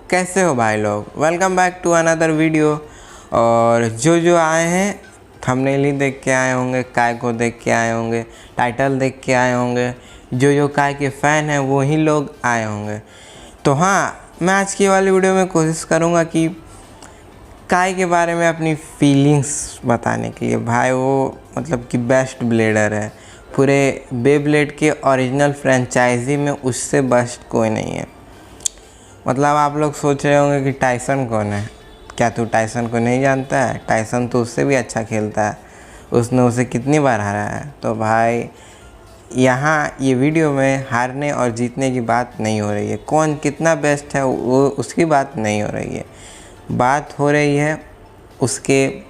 कैसे हो भाई लोग। Welcome back to another video. और जो आए हैं थंबनेल ही देख के आए होंगे, काय को देख के आए होंगे, टाइटल देख के आए होंगे। जो काय के फ़ैन हैं वही लोग आए होंगे। तो हाँ, मैं आज की वाली वीडियो में कोशिश करूँगा कि काय के बारे में अपनी फीलिंग्स बताने के लिए। भाई वो मतलब कि बेस्ट ब्लेडर है पूरे बेब्लेड के ओरिजिनल फ्रेंचाइजी में, उससे बेस्ट कोई नहीं है। मतलब आप लोग सोच रहे होंगे कि टाइसन कौन है, क्या तू टाइसन को नहीं जानता है? टाइसन तो उससे भी अच्छा खेलता है, उसने उसे कितनी बार हराया है। तो भाई यहाँ ये वीडियो में हारने और जीतने की बात नहीं हो रही है, कौन कितना बेस्ट है वो उसकी बात नहीं हो रही है। बात हो रही है उसके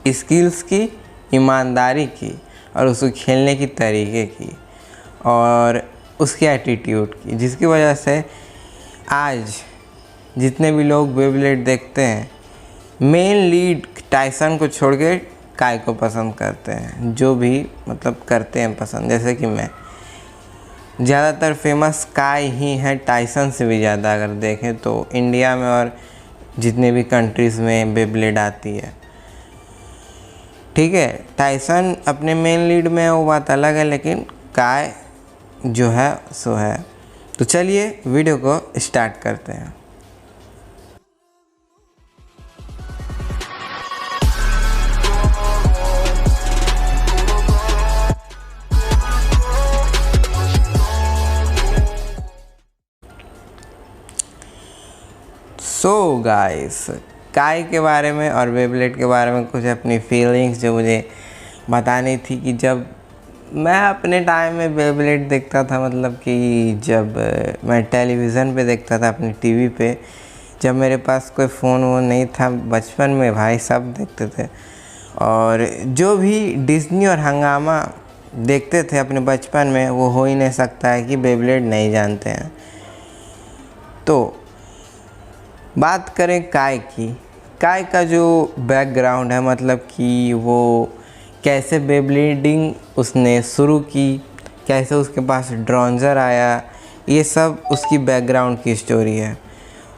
स्किल्स की, ईमानदारी की, और उसको खेलने की तरीके की, और उसके एटीट्यूड की, जिसकी वजह से आज जितने भी लोग बेब्लेड देखते हैं मेन लीड टाइसन को छोड़ के काय को पसंद करते हैं। जो भी मतलब करते हैं पसंद, जैसे कि मैं ज़्यादातर फेमस काय ही है टाइसन से भी ज़्यादा अगर देखें तो इंडिया में और जितने भी कंट्रीज़ में बेब्लेड आती है। ठीक है, टाइसन अपने मेन लीड में वो बात अलग है, लेकिन काय जो है सो है। तो चलिए वीडियो को स्टार्ट करते हैं। सो गाइस, काय के बारे में और बेब्लेड के बारे में कुछ अपनी फीलिंग्स जो मुझे बतानी थी कि जब मैं अपने टाइम में बेब्लेड देखता था, मतलब कि जब मैं टेलीविज़न पे देखता था अपनी टीवी पे, जब मेरे पास कोई फ़ोन वोन नहीं था बचपन में, भाई सब देखते थे। और जो भी डिज्नी और हंगामा देखते थे अपने बचपन में, वो हो ही नहीं सकता है कि बेब्लेड नहीं जानते हैं। तो बात करें काय की, काय का जो बैकग्राउंड है, मतलब कि वो कैसे बेब्लेडिंग उसने शुरू की, कैसे उसके पास ड्रॉन्जर आया, ये सब उसकी बैकग्राउंड की स्टोरी है।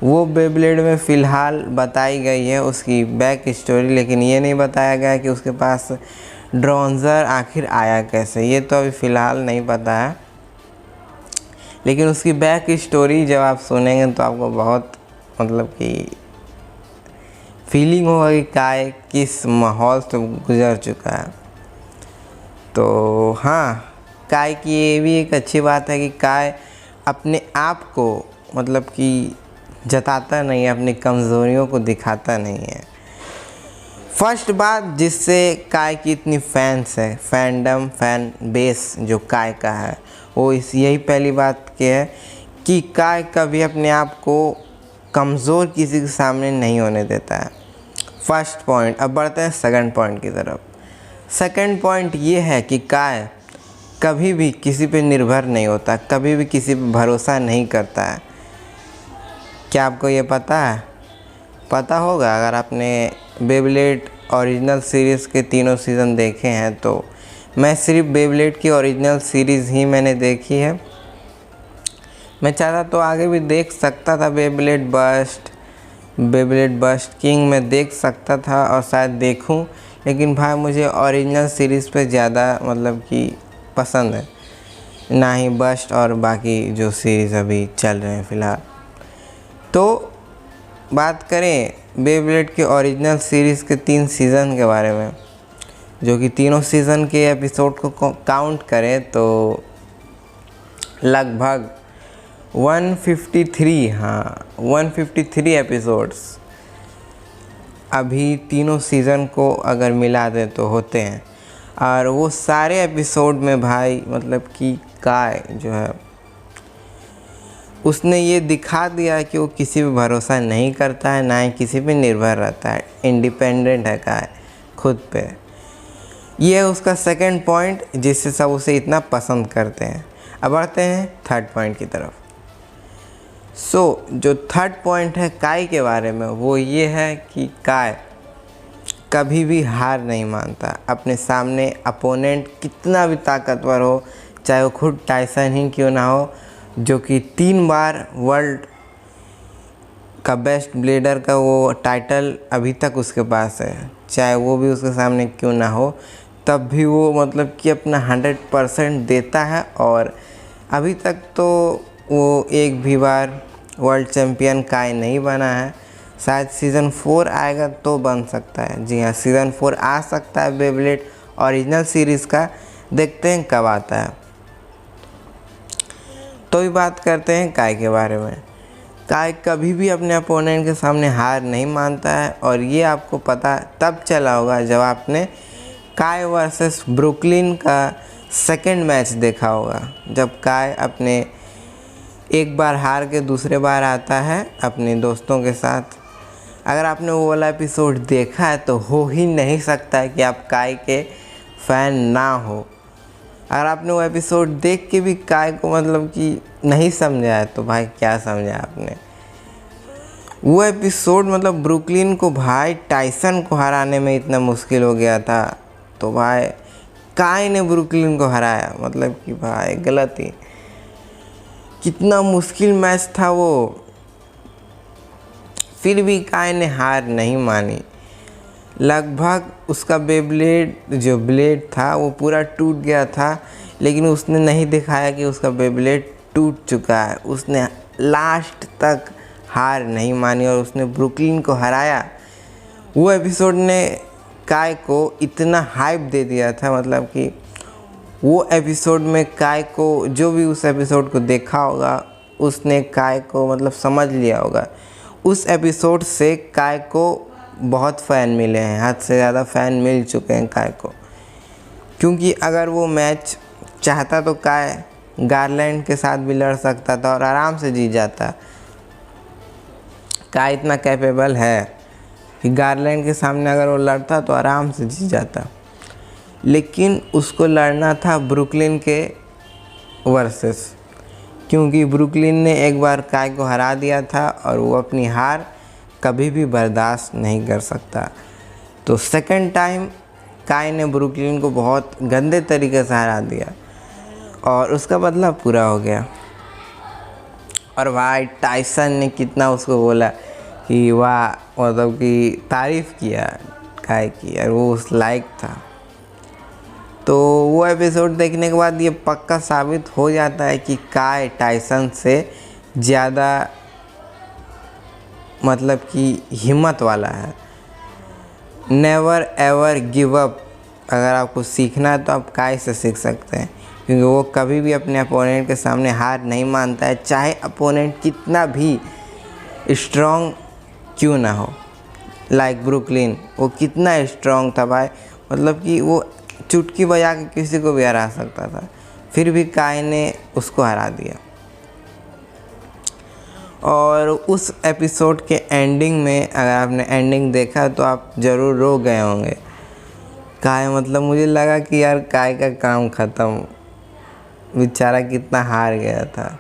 वो बेब्लेड में फ़िलहाल बताई गई है उसकी बैक स्टोरी, लेकिन ये नहीं बताया गया कि उसके पास ड्रॉन्जर आखिर आया कैसे, ये तो अभी फ़िलहाल नहीं पता है। लेकिन उसकी बैक स्टोरी जब आप सुनेंगे तो आपको बहुत मतलब कि फीलिंग होगा कि काय किस माहौल से गुजर चुका है। तो हाँ, काय की ये भी एक अच्छी बात है कि काय अपने आप को मतलब कि जताता नहीं है, अपनी कमज़ोरियों को दिखाता नहीं है। फर्स्ट बात जिससे काय की इतनी फैंस है, फैंडम फैन बेस जो काय का है, वो यही पहली बात की है कि काय कभी अपने आप को कमज़ोर किसी के सामने नहीं होने देता है। First point. अब बढ़ते हैं सेकंड पॉइंट की तरफ। सेकंड पॉइंट ये है कि काय कभी भी किसी पे निर्भर नहीं होता, कभी भी किसी पे भरोसा नहीं करता है। क्या आपको ये पता है? पता होगा अगर आपने बेब्लेड ओरिजिनल सीरीज़ के तीनों सीज़न देखे हैं तो। मैं सिर्फ बेब्लेड की ओरिजिनल सीरीज़ ही मैंने देखी है। मैं चाहता तो आगे भी देख सकता था, बेब्लेड बस्ट किंग में देख सकता था और शायद देखूं, लेकिन भाई मुझे ओरिजिनल सीरीज़ पे ज़्यादा मतलब कि पसंद है, ना ही बस्ट और बाकी जो सीरीज़ अभी चल रहे हैं फ़िलहाल। तो बात करें बेब्लेड के ओरिजिनल सीरीज़ के 3 सीज़न के बारे में, जो कि तीनों सीज़न के एपिसोड को काउंट करें तो लगभग 153 एपिसोड्स अभी तीनों सीज़न को अगर मिला दें तो होते हैं। और वो सारे एपिसोड में भाई मतलब कि काय जो है उसने ये दिखा दिया कि वो किसी पे भरोसा नहीं करता है, ना ही किसी पे निर्भर रहता है, इंडिपेंडेंट है काय खुद पे। ये है उसका सेकंड पॉइंट जिससे सब उसे इतना पसंद करते हैं। अब बढ़ते हैं थर्ड पॉइंट की तरफ। जो थर्ड पॉइंट है काय के बारे में, वो ये है कि काय कभी भी हार नहीं मानता। अपने सामने अपोनेंट कितना भी ताकतवर हो, चाहे वो खुद टाइसन ही क्यों ना हो, जो कि 3 बार वर्ल्ड का बेस्ट ब्लेडर का वो टाइटल अभी तक उसके पास है, चाहे वो भी उसके सामने क्यों ना हो, तब भी वो मतलब कि अपना 100% देता है। और अभी तक तो वो एक भी बार वर्ल्ड चैम्पियन काय नहीं बना है। शायद सीज़न 4 आएगा तो बन सकता है। जी हाँ, सीज़न 4 आ सकता है बेब्लेड ओरिजिनल सीरीज़ का, देखते हैं कब आता है। तो भी बात करते हैं काय के बारे में। काय कभी भी अपने अपोनेंट के सामने हार नहीं मानता है, और ये आपको पता तब चला होगा जब आपने काय वर्सेस ब्रुकलिन का सेकंड मैच देखा होगा, जब काय अपने एक बार हार के दूसरे बार आता है अपने दोस्तों के साथ। अगर आपने वो वाला एपिसोड देखा है तो हो ही नहीं सकता है कि आप काय के फ़ैन ना हो। अगर आपने वो एपिसोड देख के भी काय को मतलब कि नहीं समझा है तो भाई क्या समझा आपने। वो एपिसोड मतलब ब्रुकलिन को भाई टाइसन को हराने में इतना मुश्किल हो गया था, तो भाई काय ने ब्रुकलिन को हराया, मतलब कि भाई गलत ही, कितना मुश्किल मैच था वो, फिर भी काय ने हार नहीं मानी। लगभग उसका बेब्लेड जो ब्लेड था वो पूरा टूट गया था, लेकिन उसने नहीं दिखाया कि उसका बेब्लेड टूट चुका है। उसने लास्ट तक हार नहीं मानी और उसने ब्रुकलिन को हराया। वो एपिसोड ने काय को इतना हाइप दे दिया था, मतलब कि वो एपिसोड में काय को, जो भी उस एपिसोड को देखा होगा उसने काय को मतलब समझ लिया होगा। उस एपिसोड से काय को बहुत फ़ैन मिले हैं, हद से ज़्यादा फ़ैन मिल चुके हैं काय को, क्योंकि अगर वो मैच चाहता तो काय गारलैंड के साथ भी लड़ सकता था और आराम से जीत जाता। काय इतना कैपेबल है कि गारलैंड के सामने अगर वो लड़ता तो आराम से जीत जाता, लेकिन उसको लड़ना था ब्रुकलिन के वर्सेस, क्योंकि ब्रुकलिन ने एक बार काय को हरा दिया था और वो अपनी हार कभी भी बर्दाश्त नहीं कर सकता। तो सेकंड टाइम काय ने ब्रुकलिन को बहुत गंदे तरीके से हरा दिया और उसका बदला पूरा हो गया। और भाई टाइसन ने कितना उसको बोला कि वाह, मतलब कि तारीफ़ किया काय की, और वो उस लायक था। तो वो एपिसोड देखने के बाद ये पक्का साबित हो जाता है कि काय टाइसन से ज़्यादा मतलब कि हिम्मत वाला है। नेवर एवर गिव अप, अगर आपको सीखना है तो आप काय से सीख सकते हैं, क्योंकि वो कभी भी अपने अपोनेंट के सामने हार नहीं मानता है, चाहे अपोनेंट कितना भी स्ट्रॉन्ग क्यों ना हो। लाइक ब्रुकलिन, वो कितना स्ट्रॉन्ग था भाई, मतलब कि वो चुटकी बजा के किसी को भी हरा सकता था, फिर भी काय ने उसको हरा दिया। और उस एपिसोड के एंडिंग में, अगर आपने एंडिंग देखा तो आप ज़रूर रो गए होंगे। काय मतलब मुझे लगा कि यार काय का काम ख़त्म, बेचारा कितना हार गया था,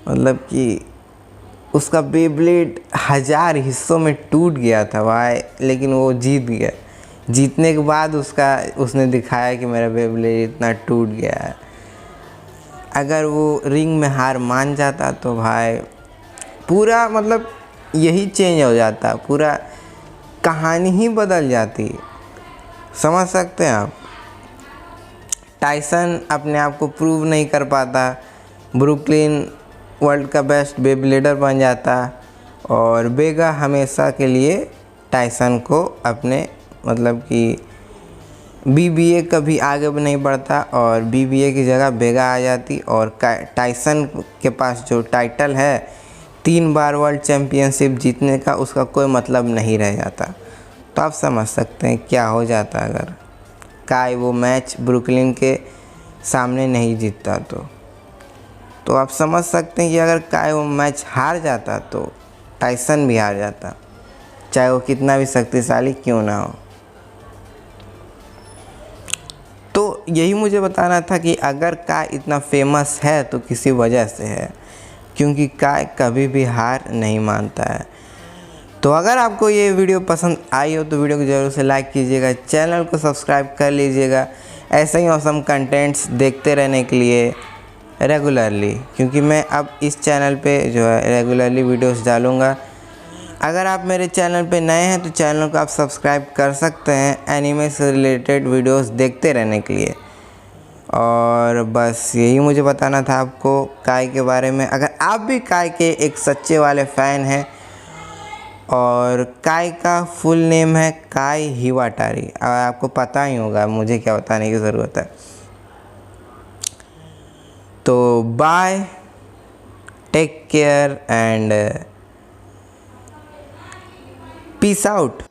मतलब कि उसका बेब्लेड 1000 हिस्सों में टूट गया था भाई, लेकिन वो जीत गया। जीतने के बाद उसने दिखाया कि मेरा बेब्लेड इतना टूट गया है। अगर वो रिंग में हार मान जाता तो भाई पूरा मतलब यही चेंज हो जाता, पूरा कहानी ही बदल जाती, समझ सकते हैं आप। टाइसन अपने आप को प्रूव नहीं कर पाता, ब्रुकलिन वर्ल्ड का बेस्ट बेब्लेडर बन जाता, और बेगा हमेशा के लिए टाइसन को अपने मतलब कि बीबीए कभी आगे भी नहीं बढ़ता और बीबीए की जगह बेगा आ जाती, और टाइसन के पास जो टाइटल है 3 बार वर्ल्ड चैम्पियनशिप जीतने का, उसका कोई मतलब नहीं रह जाता। तो आप समझ सकते हैं क्या हो जाता अगर काय वो मैच ब्रुकलिन के सामने नहीं जीतता। तो आप समझ सकते हैं कि अगर काय वो मैच हार जाता तो टाइसन भी हार जाता, चाहे वो कितना भी शक्तिशाली क्यों ना हो। तो यही मुझे बताना था कि अगर काय इतना फेमस है तो किसी वजह से है, क्योंकि काय कभी भी हार नहीं मानता है। तो अगर आपको ये वीडियो पसंद आई हो तो वीडियो को ज़रूर से लाइक कीजिएगा, चैनल को सब्सक्राइब कर लीजिएगा ऐसे ही ऑसम कंटेंट्स देखते रहने के लिए रेगुलरली, क्योंकि मैं अब इस चैनल पे जो है रेगुलरली वीडियोस डालूँगा। अगर आप मेरे चैनल पे नए हैं तो चैनल को आप सब्सक्राइब कर सकते हैं एनीमे से रिलेटेड वीडियोस देखते रहने के लिए। और बस यही मुझे बताना था आपको काई के बारे में। अगर आप भी काई के एक सच्चे वाले फ़ैन हैं, और काई का फुल नेम है काई हिवाटारी, आपको पता ही होगा, मुझे क्या बताने की ज़रूरत है। तो bye, take care and peace out.